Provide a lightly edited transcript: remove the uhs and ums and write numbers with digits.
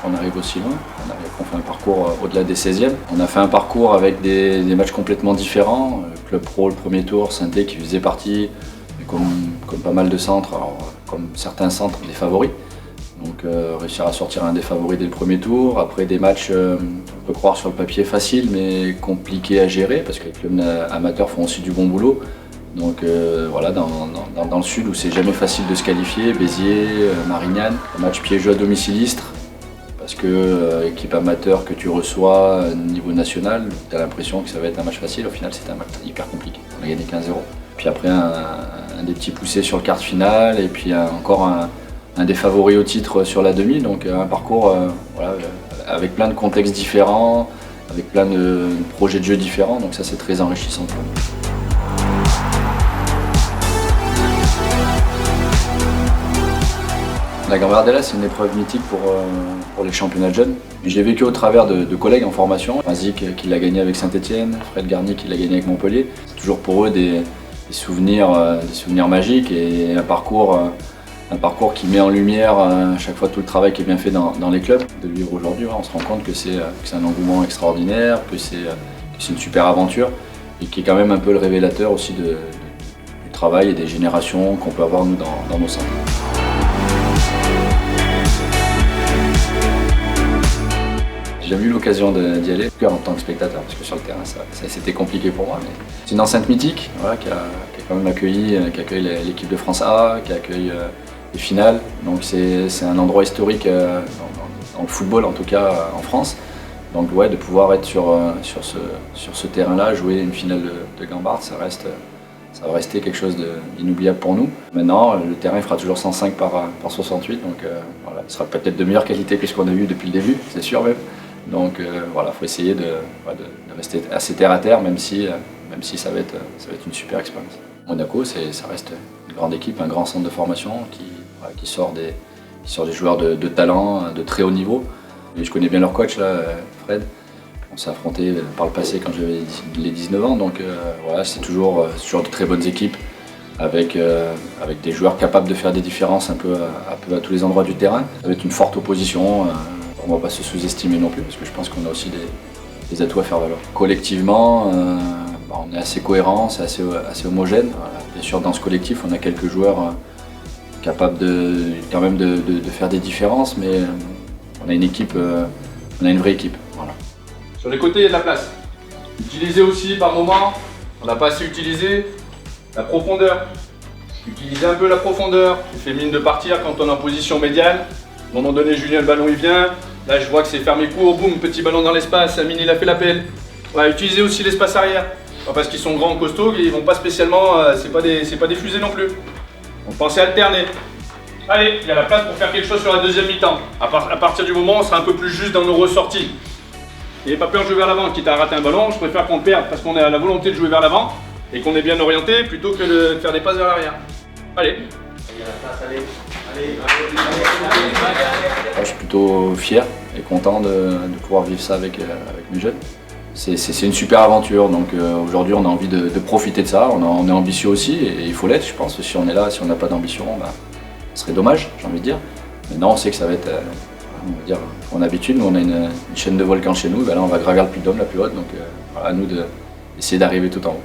qu'on arrive aussi loin, qu'on fait un parcours au-delà des 16e. On a fait un parcours avec des matchs complètement différents. Club Pro, le premier tour, Saint-Étienne qui faisait partie, comme pas mal de centres, alors, comme certains centres, des favoris. Donc réussir à sortir un des favoris dès le premier tour. Après des matchs, on peut croire sur le papier facile, mais compliqués à gérer, parce que les clubs amateurs font aussi du bon boulot. Donc voilà, dans le sud où c'est jamais facile de se qualifier, Béziers, Marignane, un match piégeux à domicile Istres, parce que équipe amateur que tu reçois niveau national, tu as l'impression que ça va être un match facile, au final c'était un match hyper compliqué, on a gagné 15-0. Puis après un des petits poussés sur le quart de finale, et puis encore un des favoris au titre sur la demi, donc un parcours voilà, avec plein de contextes différents, avec plein de projets de jeu différents, donc ça c'est très enrichissant pour nous. La Gambardella, c'est une épreuve mythique pour les championnats de jeunes. Je l'ai vécu au travers de collègues en formation. Razik qui l'a gagné avec Saint-Étienne, Fred Garnier qui l'a gagné avec Montpellier. C'est toujours pour eux des souvenirs magiques et un parcours qui met en lumière à chaque fois tout le travail qui est bien fait dans les clubs. De le vivre aujourd'hui, on se rend compte que c'est un engouement extraordinaire, que c'est une super aventure et qui est quand même un peu le révélateur aussi du travail et des générations qu'on peut avoir nous dans nos centres. J'ai jamais eu l'occasion d'y aller, en tant que spectateur, parce que sur le terrain, c'était compliqué pour moi. Mais c'est une enceinte mythique voilà, qui a quand même accueilli, qui accueille l'équipe de France A, qui accueille les finales. Donc c'est un endroit historique dans le football, en tout cas en France. Donc ouais, de pouvoir être sur ce terrain-là, jouer une finale de Gambard, ça va rester quelque chose d'inoubliable pour nous. Maintenant, le terrain il fera toujours 105 par 68, donc voilà, il sera peut-être de meilleure qualité que ce qu'on a vu depuis le début, c'est sûr même. Donc voilà, il faut essayer de rester assez terre à terre, même si ça va être une super expérience. Monaco, ça reste une grande équipe, un grand centre de formation qui sort des joueurs de talent, de très haut niveau. Et je connais bien leur coach, là, Fred. On s'est affronté par le passé quand j'avais les 19 ans, donc voilà, c'est toujours de très bonnes équipes avec des joueurs capables de faire des différences un peu à tous les endroits du terrain. Ça va être une forte opposition. On ne va pas se sous-estimer non plus parce que je pense qu'on a aussi des atouts à faire valoir. Collectivement, on est assez cohérent, c'est assez homogène. Voilà. Bien sûr, dans ce collectif, on a quelques joueurs capables quand même de faire des différences, mais on a une vraie équipe. Voilà. Sur les côtés, il y a de la place. Utilisez aussi par moment, on n'a pas assez utilisé la profondeur. Utilisez un peu la profondeur. Il fait mine de partir quand on est en position médiane. À un moment donné, Julien, le ballon il vient. Là, je vois que c'est fermé court, boum, petit ballon dans l'espace. Amine, il a fait l'appel. Ouais, utilisez aussi l'espace arrière. Pas parce qu'ils sont grands, costauds, ils vont pas spécialement. C'est pas des fusées non plus. Donc pensez à alterner. Allez, il y a la place pour faire quelque chose sur la deuxième mi-temps. À partir du moment où on sera un peu plus juste dans nos ressorties. N'ayez pas peur de jouer vers l'avant, quitte à rater un ballon, je préfère qu'on le perde parce qu'on a la volonté de jouer vers l'avant et qu'on est bien orienté plutôt que de faire des passes vers l'arrière. Allez. Je suis plutôt fier et content de pouvoir vivre ça avec mes jeunes. C'est une super aventure, donc aujourd'hui on a envie de profiter de ça, on est ambitieux aussi et il faut l'être, je pense que si on est là, si on n'a pas d'ambition, ce serait dommage, j'ai envie de dire. Maintenant on sait que ça va être, on va dire, en habitude, nous on a une chaîne de volcans chez nous, ben là on va gravir le Puy de Dôme la plus haute, donc à nous d'essayer d'arriver tout en haut.